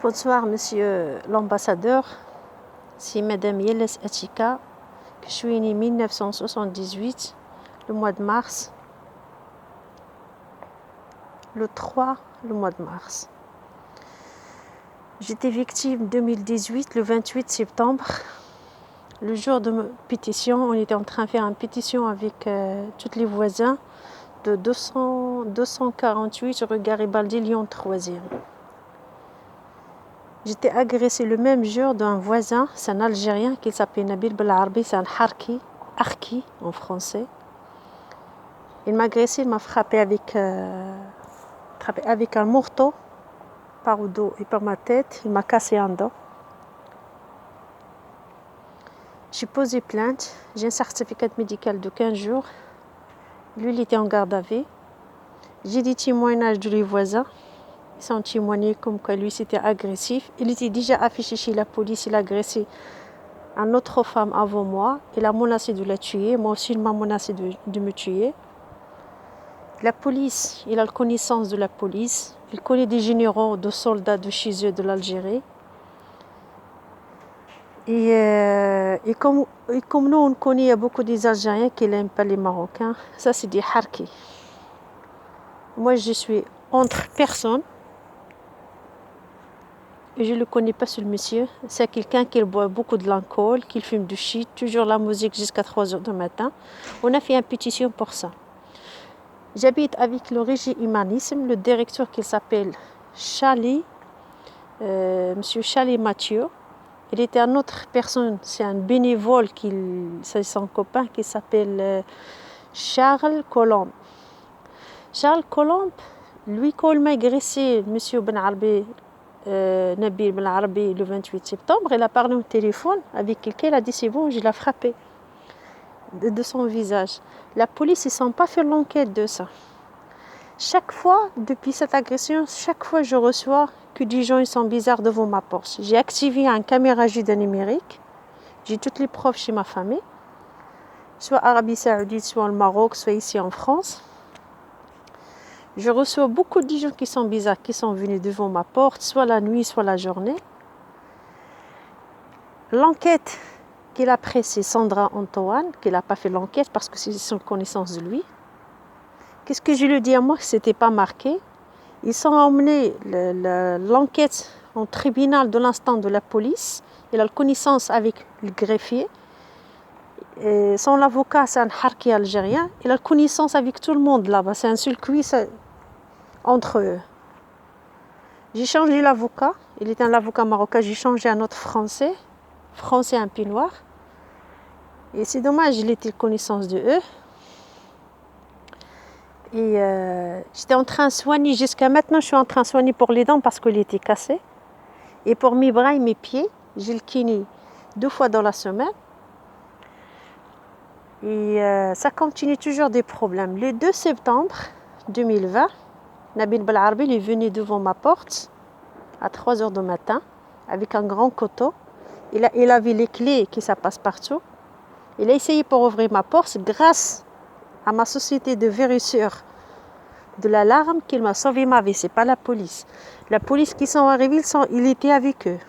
Bonsoir, monsieur l'ambassadeur. C'est madame Yeles Atika, que je suis née en 1978, le mois de mars, le 3, le mois de mars. J'étais victime 2018, le 28 septembre. Le jour de ma pétition, on était en train de faire une pétition avec tous les voisins de 248 rue Garibaldi, Lyon 3e. J'étais agressée le même jour d'un voisin, c'est un Algérien qui s'appelle Nabil Belarbi, c'est un Harki en français. Il m'a agressé, il m'a frappé avec un marteau par le dos et par ma tête. Il m'a cassé un dent. J'ai posé plainte, j'ai un certificat médical de 15 jours. Lui, il était en garde à vue. J'ai des témoignages de les voisins. Ils ont témoigné comme quoi lui, c'était agressif. Il était déjà affiché chez la police, il a agressé une autre femme avant moi. Il a menacé de la tuer. Moi aussi, il m'a menacé de me tuer. La police, il a la connaissance de la police. Il connaît des généraux, de soldats de chez eux, de l'Algérie. Et comme nous, on connaît, il y a beaucoup des Algériens qui n'aiment pas les Marocains. Ça, c'est des Harkis. Moi, je suis entre personnes. Et je ne le connais pas, ce monsieur. C'est quelqu'un qui boit beaucoup de l'alcool, qui fume du shit, toujours la musique jusqu'à 3 heures du matin. On a fait une pétition pour ça. J'habite avec le Régie Humanisme, le directeur qui s'appelle Chali, monsieur Chali Mathieu. Il était une autre personne, c'est un bénévole, c'est son copain qui s'appelle Charles Colombe. Charles Colombe, lui, quand il m'a agressé, monsieur Ben Arbi, Nabil Ben Arbi, le 28 septembre, il a parlé au téléphone avec quelqu'un, il a dit c'est bon, je l'ai frappé de son visage. La police, ils ne sont pas fait l'enquête de ça. Chaque fois, depuis cette agression, chaque fois je reçois que des gens ils sont bizarres devant ma porte. J'ai activé une caméra juda numérique. J'ai toutes les preuves chez ma famille, soit Arabie Saoudite, soit au Maroc, soit ici en France. Je reçois beaucoup de gens qui sont bizarres, qui sont venus devant ma porte, soit la nuit, soit la journée. L'enquête qu'il a prise, c'est Sandra Antoine, qui n'a pas fait l'enquête parce que c'est son connaissance de lui. Qu'est-ce que je lui dis à moi? Ce n'était pas marqué. Ils sont emmenés l'enquête au tribunal de l'instant de la police. Il a la connaissance avec le greffier. Et son avocat, c'est un Harki algérien. Il a la connaissance avec tout le monde là-bas. C'est un circuit entre eux. J'ai changé l'avocat. Il était un avocat marocain. J'ai changé un autre français un peu noir. Et c'est dommage, il était connaissance de eux. Et j'étais en train de soigner, jusqu'à maintenant je suis en train de soigner pour les dents parce qu'il était cassé. Et pour mes bras et mes pieds, j'ai le kiné 2 fois dans la semaine. Et ça continue toujours des problèmes. Le 2 septembre 2020, Nabil Belarbi est venu devant ma porte à 3 heures du matin avec un grand couteau. Il avait les clés qui ça passe partout. Il a essayé pour ouvrir ma porte grâce à ma société de vérissure de l'alarme qu'il m'a sauvé ma vie. Ce n'est pas la police. La police qui sont arrivés, il était avec eux.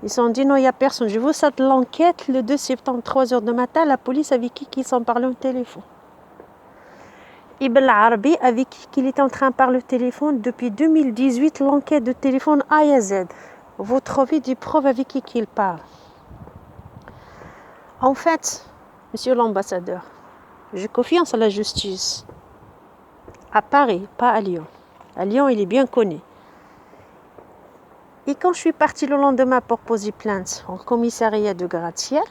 Ils se sont dit non, il n'y a personne. Je vous saute l'enquête le 2 septembre, 3 heures du matin. La police avec qui s'en parlait au téléphone. Ibn Arabi avec qui il était en train de parler au téléphone depuis 2018, l'enquête de téléphone A à Z. Vous trouvez des preuves avec qui il parle. En fait, monsieur l'ambassadeur, j'ai confiance à la justice. À Paris, pas à Lyon. À Lyon, il est bien connu. Et quand je suis partie le lendemain pour poser plainte au commissariat de gratte-ciel,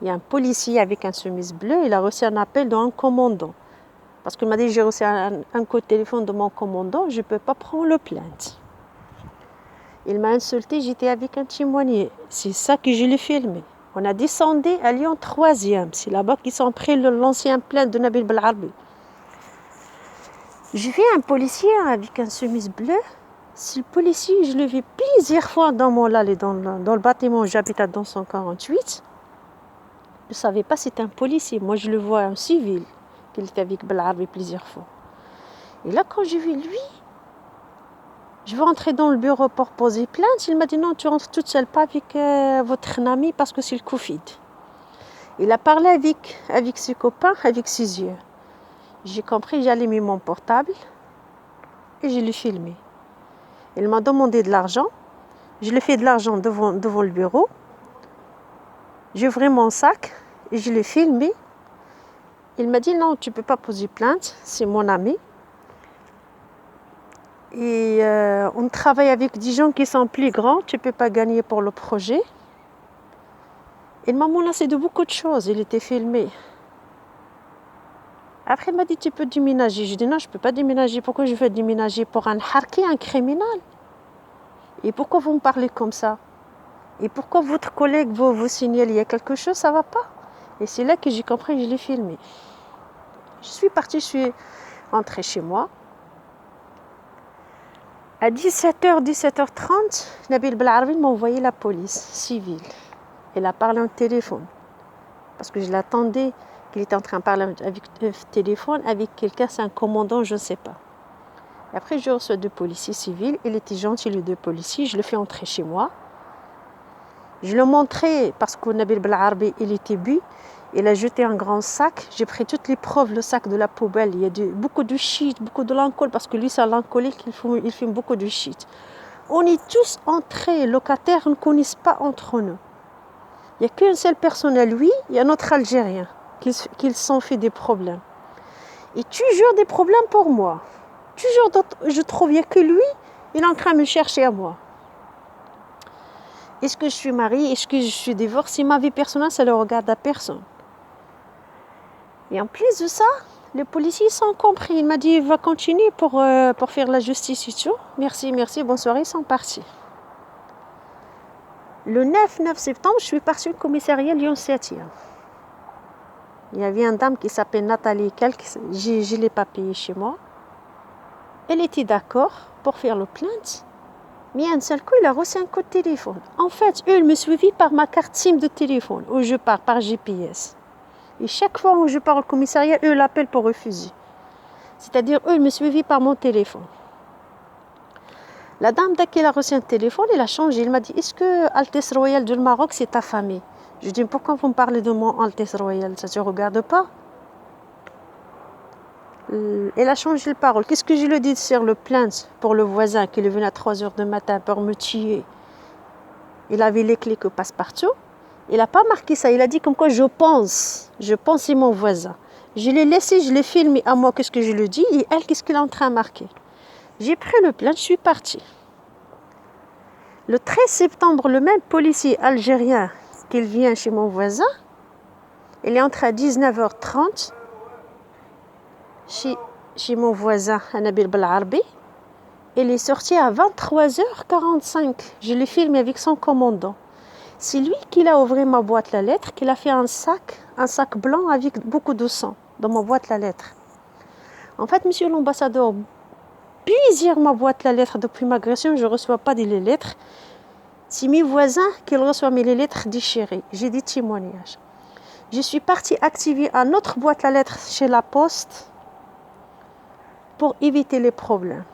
il y a un policier avec un chemise bleue, il a reçu un appel d'un commandant. Parce qu'il m'a dit, j'ai reçu un coup de téléphone de mon commandant, je ne peux pas prendre le plainte. Il m'a insulté, j'étais avec un témoigné. C'est ça que je l'ai filmé. On a descendu à Lyon 3e. C'est là-bas qu'ils ont pris l'ancien plainte de Nabil Belarbi. J'ai vu un policier avec un chemise bleue. C'est le policier, je l'ai vu plusieurs fois dans le bâtiment où j'habite à 248. Je ne savais pas si c'était un policier. Moi, je le vois un civil, qui était avec Belarbi plusieurs fois. Et là, quand j'ai vu lui, Je veux entrer dans le bureau pour poser plainte. Il m'a dit non, tu rentres toute seule, pas avec votre ami parce que c'est le Covid. Il a parlé avec ses copains, avec ses yeux. J'ai compris, j'ai allumé mon portable et je l'ai filmé. Il m'a demandé de l'argent. Je lui ai fait de l'argent devant le bureau. J'ai ouvert mon sac et je l'ai filmé. Il m'a dit non, tu ne peux pas poser plainte, c'est mon ami. Et on travaille avec des gens qui sont plus grands, tu ne peux pas gagner pour le projet. Il m'a menacé de beaucoup de choses, il était filmé. Après, il m'a dit tu peux déménager. Je dis non, je ne peux pas déménager. Pourquoi je veux déménager pour un harki, un criminel? Et pourquoi vous me parlez comme ça? Et pourquoi votre collègue vous signale il y a quelque chose, ça ne va pas? Et c'est là que j'ai compris, je l'ai filmé. Je suis partie, je suis entrée chez moi. À 17h, 17h30, Nabil Belarbi m'a envoyé la police civile. Elle a parlé au téléphone. Parce que je l'attendais, qu'il était en train de parler avec le téléphone avec quelqu'un, c'est un commandant, je ne sais pas. Et après, je reçois deux policiers civils. Il était gentil, les deux policiers. Je le fais entrer chez moi. Je le montrais parce que Nabil Belarbi, il était bu. Il a jeté un grand sac. J'ai pris toutes les preuves, le sac de la poubelle. Il y a beaucoup de shit, beaucoup de l'alcool, parce que lui, c'est un alcoolique, il fume beaucoup de shit. On est tous entrés, locataires, on ne connaît pas entre nous. Il n'y a qu'une seule personne à lui, il y a notre Algérien, qui s'en fait des problèmes. Et toujours des problèmes pour moi. Toujours, je trouve, il n'y a que lui, il est en train de me chercher à moi. Est-ce que je suis mariée? Est-ce que je suis divorcée? Ma vie personnelle, ça ne le regarde à personne. Et en plus de ça, les policiers sont compris. Il m'a dit, va continuer pour faire la justice et tout. Merci, bonne soirée, ils sont partis. Le 9 septembre, je suis partie au commissariat Lyon 7e. Il y avait une dame qui s'appelle Nathalie, je ne l'ai pas payée chez moi. Elle était d'accord pour faire le plainte. Mais un seul coup, il a reçu un coup de téléphone. En fait, eux, ils me suivaient par ma carte SIM de téléphone, où je pars par GPS. Et chaque fois où je pars au commissariat, eux l'appellent pour refuser. C'est-à-dire, eux, ils me suivaient par mon téléphone. La dame, dès qu'elle a reçu un téléphone, elle a changé. Elle m'a dit, est-ce que Altesse Royale du Maroc, c'est ta famille? Je dis, pourquoi vous me parlez de mon Altesse Royale? Ça ne te regarde pas? Elle a changé de parole. Qu'est-ce que je lui ai dit sur le plainte pour le voisin qui est venu à 3h du matin pour me tuer? Il avait les clés que passe-partout. Il n'a pas marqué ça. Il a dit comme quoi je pense c'est mon voisin. Je l'ai laissé, je l'ai filmé à moi, qu'est-ce que je lui dis, et elle, qu'est-ce qu'elle est en train de marquer. J'ai pris le plainte, je suis partie. Le 13 septembre, le même policier algérien qu'il vient chez mon voisin, il est entré à 19h30 chez mon voisin, Nabil Belarbi. Il est sorti à 23h45. Je l'ai filmé avec son commandant. C'est lui qui a ouvert ma boîte à lettres, qu'il a fait un sac blanc avec beaucoup de sang dans ma boîte à lettres. En fait, monsieur l'ambassadeur, plusieurs ma boîte à lettres depuis ma agression, je ne reçois pas des lettres. C'est mes voisins qui reçoivent mes lettres déchirées. J'ai des témoignages. Je suis partie activer une autre boîte à lettres chez la Poste pour éviter les problèmes.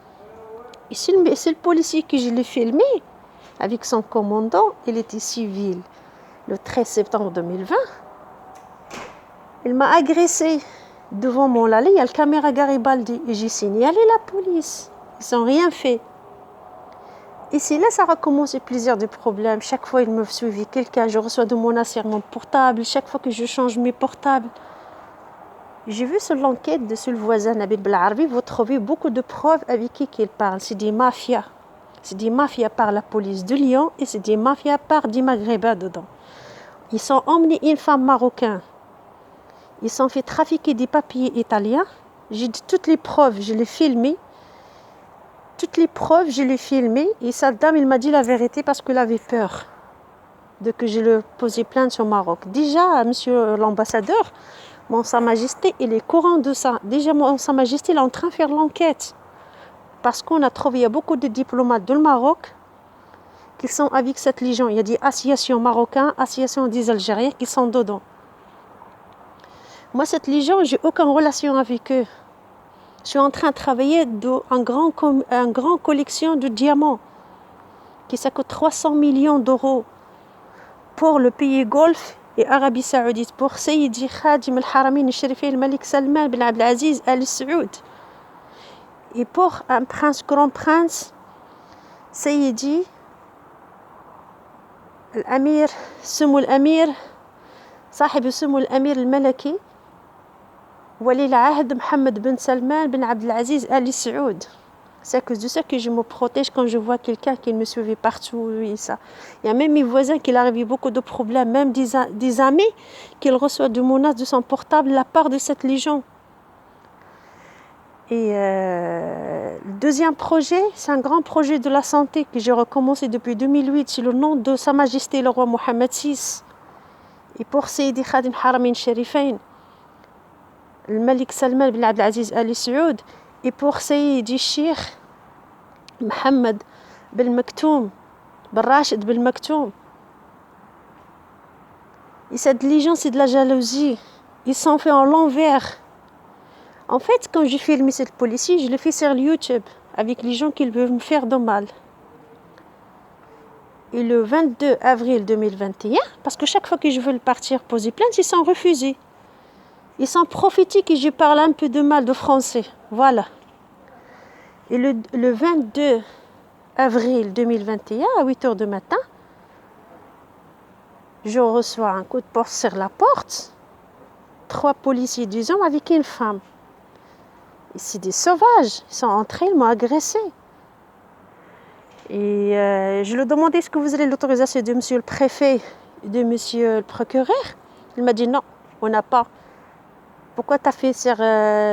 Et c'est le policier que je l'ai filmé avec son commandant, il était civil. Le 13 septembre 2020, il m'a agressé devant mon allée, il y a le caméra Garibaldi. Et j'ai signalé la police. Ils n'ont rien fait. Et c'est là que ça a recommencé plusieurs des problèmes. Chaque fois, il me suivait quelqu'un. Je reçois de mon mon portable. Chaque fois que je change mes portables. J'ai vu sur l'enquête de ce voisin, Nabil Belarbi, vous trouvez beaucoup de preuves avec qui il parle. C'est des mafias. C'est des mafias par la police de Lyon et c'est des mafias par des Maghrébins dedans. Ils sont emmenés une femme marocaine. Ils sont fait trafiquer des papiers italiens. J'ai toutes les preuves, je les filmé. Toutes les preuves, je les filmé. Et cette dame, il m'a dit la vérité parce qu'elle avait peur de que je le posais plainte sur Maroc. Déjà, monsieur l'ambassadeur, mon Sa Majesté, il est courant de ça. Déjà, mon Sa Majesté, il est en train de faire l'enquête. Parce qu'on a trouvé, il y a beaucoup de diplomates du Maroc qui sont avec cette légion. Il y a des associations marocaines, associations des Algériens qui sont dedans. Moi, cette légion, j'ai aucune relation avec eux. Je suis en train de travailler un grand collection de diamants qui ça coûte 300 millions d'euros pour le pays Golfe et Arabie Saoudite, pour Sayyidi Khadim al-Haramain al-Sharifain al-Malik Salman bin Abdelaziz Al Saoud et pour un grand prince Sayyidi الأمير سمو الأمير صاحب سمو الأمير الملكي ولي العهد محمد بن سلمان بن عبد العزيز آل سعود. C'est à cause de ça que je me protège quand je vois quelqu'un qui me suivait partout. Oui, ça. Il y a même mes voisins qui arrivent beaucoup de problèmes, même des amis qui reçoivent des menaces de son portable de la part de cette légion. Et le deuxième projet, c'est un grand projet de la santé que j'ai recommencé depuis 2008 sous le nom de Sa Majesté le roi Mohammed VI. Et pour Sayyidi Khadim Haramain Sharifain, le Malik Salman bin Abdelaziz Al Saoud, et pour Sayyidi Sheikh Mohammed Ben Maktoum, Ben Rachid Ben Maktoum. Et cette légion, c'est de la jalousie. Ils sont faits en l'envers. En fait, quand je filme cette policier, je le fais sur YouTube avec les gens qui veulent me faire de mal. Et le 22 avril 2021, parce que chaque fois que je veux partir poser plainte, ils sont refusés. Ils sont prophétiques et je parle un peu de mal de français. Voilà. Et le 22 avril 2021, à 8h du matin, je reçois un coup de porte sur la porte. 3 policiers d'10 ans avec une femme. Et c'est des sauvages. Ils sont entrés, ils m'ont agressé. Et je lui ai demandé est-ce que vous avez l'autorisation de monsieur le préfet et de monsieur le procureur. Il m'a dit non, on n'a pas. Pourquoi tu as fait sur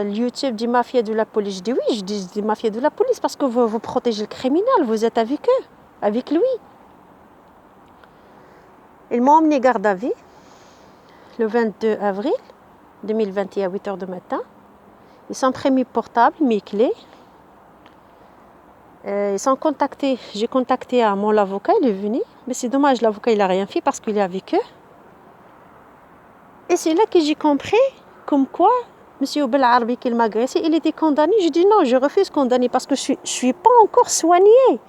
YouTube des mafias de la police? Je dis oui, je dis des mafias de la police parce que vous protégez le criminel, vous êtes avec eux, avec lui. Ils m'ont emmené garde à vue le 22 avril 2021 à 8h du matin. Ils sont pris mes portables, mes clés. Ils sont contactés. J'ai contacté à mon avocat, il est venu. Mais c'est dommage, l'avocat il n'a rien fait parce qu'il est avec eux. Et c'est là que j'ai compris comme quoi M. Belarbi qui m'a agressé, il était condamné. Je dis non, je refuse condamner parce que je suis pas encore soignée.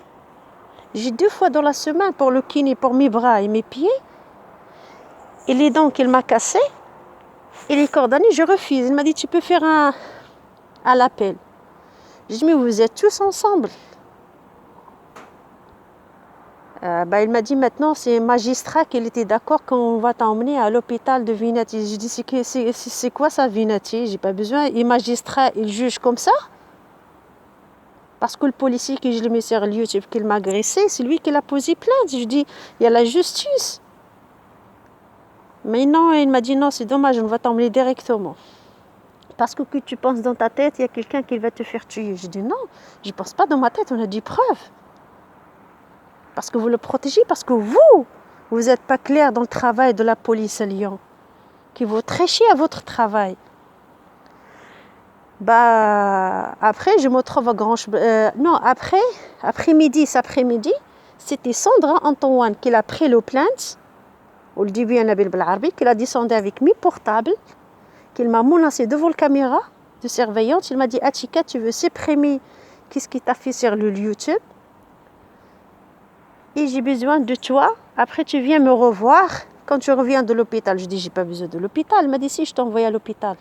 J'ai 2 fois dans la semaine pour le kiné, pour mes bras et mes pieds. Et les dents qu'il m'a cassées, il est condamné, je refuse. Il m'a dit tu peux faire à l'appel. J'ai dit mais vous êtes tous ensemble. Il m'a dit maintenant c'est un magistrat qu'il était d'accord qu'on va t'emmener à l'hôpital de Vinati. J'ai dit c'est quoi ça Vinati? J'ai pas besoin. Et magistrat il juge comme ça? Parce que le policier que je l'ai mis sur YouTube qu'il m'a agressé, c'est lui qui l'a posé plainte. Je dis il y a la justice. Mais non, il m'a dit non, c'est dommage, on va t'emmener directement. Parce que tu penses dans ta tête, il y a quelqu'un qui va te faire tuer. Je dis non, je ne pense pas dans ma tête, on a des preuves. Parce que vous le protégez, parce que vous n'êtes pas clair dans le travail de la police à Lyon. Que vous trichez à votre travail. Après, je me trouve à après-midi, c'était Sandra Antoine qui a pris le plainte. Au début, Nabil Belarbi, qui a descendu avec mes portables, qu'il m'a menacé devant la caméra de surveillance. Il m'a dit Atika, tu veux supprimer qu'est-ce qu'il t'a fait sur le YouTube? Et j'ai besoin de toi. Après, tu viens me revoir quand tu reviens de l'hôpital. Je dis j'ai pas besoin de l'hôpital. Il m'a dit si, je t'envoie à l'hôpital.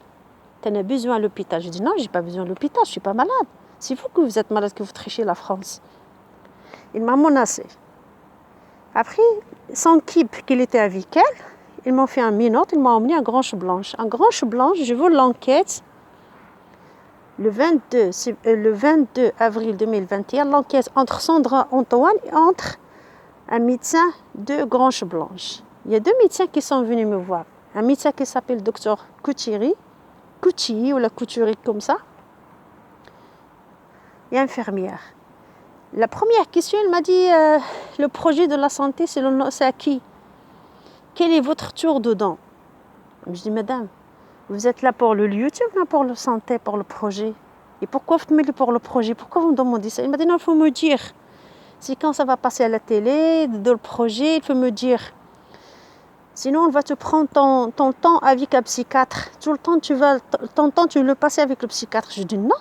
Tu en as besoin à l'hôpital. Je dis non, j'ai pas besoin de l'hôpital, je suis pas malade. C'est vous que vous êtes malade, que vous trichez la France. Il m'a menacé. Après, son équipe qu'il était avec elle, ils m'ont fait un minute, ils m'ont emmené à Grange Blanche. À Grange Blanche, je veux l'enquête. Le 22 avril 2021, l'enquête entre Sandra Antoine et entre un médecin de Grange Blanche. Il y a 2 médecins qui sont venus me voir. Un médecin qui s'appelle Dr Couturi ou la Couturi comme ça, et infirmière. La première question, elle m'a dit le projet de la santé, c'est à qui? Quel est votre tour dedans? Je dis madame, vous êtes là pour le YouTube, non pour la santé, pour le projet? Et pourquoi vous me dites pour le projet? Pourquoi vous me demandez ça? Il m'a dit non, il faut me dire. C'est quand ça va passer à la télé, dans le projet, il faut me dire. Sinon, on va te prendre ton temps avec un psychiatre. Tout le temps, ton temps, tu veux le passer avec le psychiatre. Je dis non.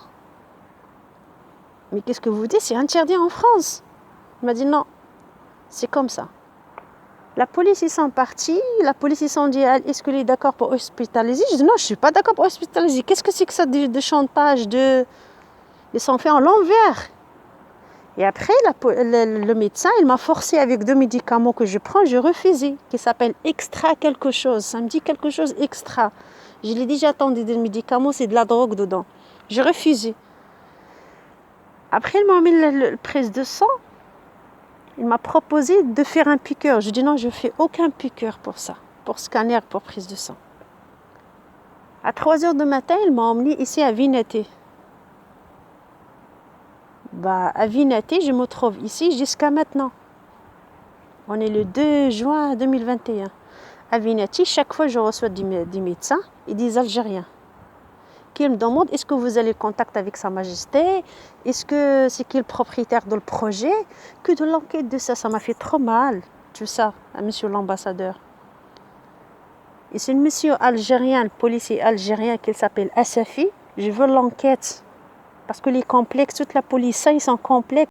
Mais qu'est-ce que vous dites? C'est interdit en France. Il m'a dit non, c'est comme ça. La police, ils sont partis. La police, ils sont dit, est-ce qu'il est d'accord pour hospitaliser? Je dis non, je ne suis pas d'accord pour hospitaliser. Qu'est-ce que c'est que ça de chantage? Ils sont faits en l'envers. Et après, le médecin, il m'a forcé avec 2 médicaments que je prends, j'ai refusé, qui s'appelle extra quelque chose. Ça me dit quelque chose extra. Je l'ai déjà attendu des médicaments, c'est de la drogue dedans. J'ai refusé. Après, il m'a mis la prise de sang. Il m'a proposé de faire un piqûre. Je dis non, je ne fais aucun piqûre pour ça, pour scanner, pour prise de sang. À 3 heures du matin, il m'a emmené ici à Vinati. À Vinati, je me trouve ici jusqu'à maintenant. On est le 2 juin 2021. À Vinati, chaque fois je reçois des médecins et des Algériens qui me demandent est-ce que vous avez contact avec Sa Majesté, est-ce que c'est qui le propriétaire de le projet, que de l'enquête de ça m'a fait trop mal, tout ça, à monsieur l'ambassadeur. Et c'est un monsieur algérien, le policier algérien qui s'appelle Assafi, je veux l'enquête, parce que les complexes, toute la police, ça, ils sont complexes.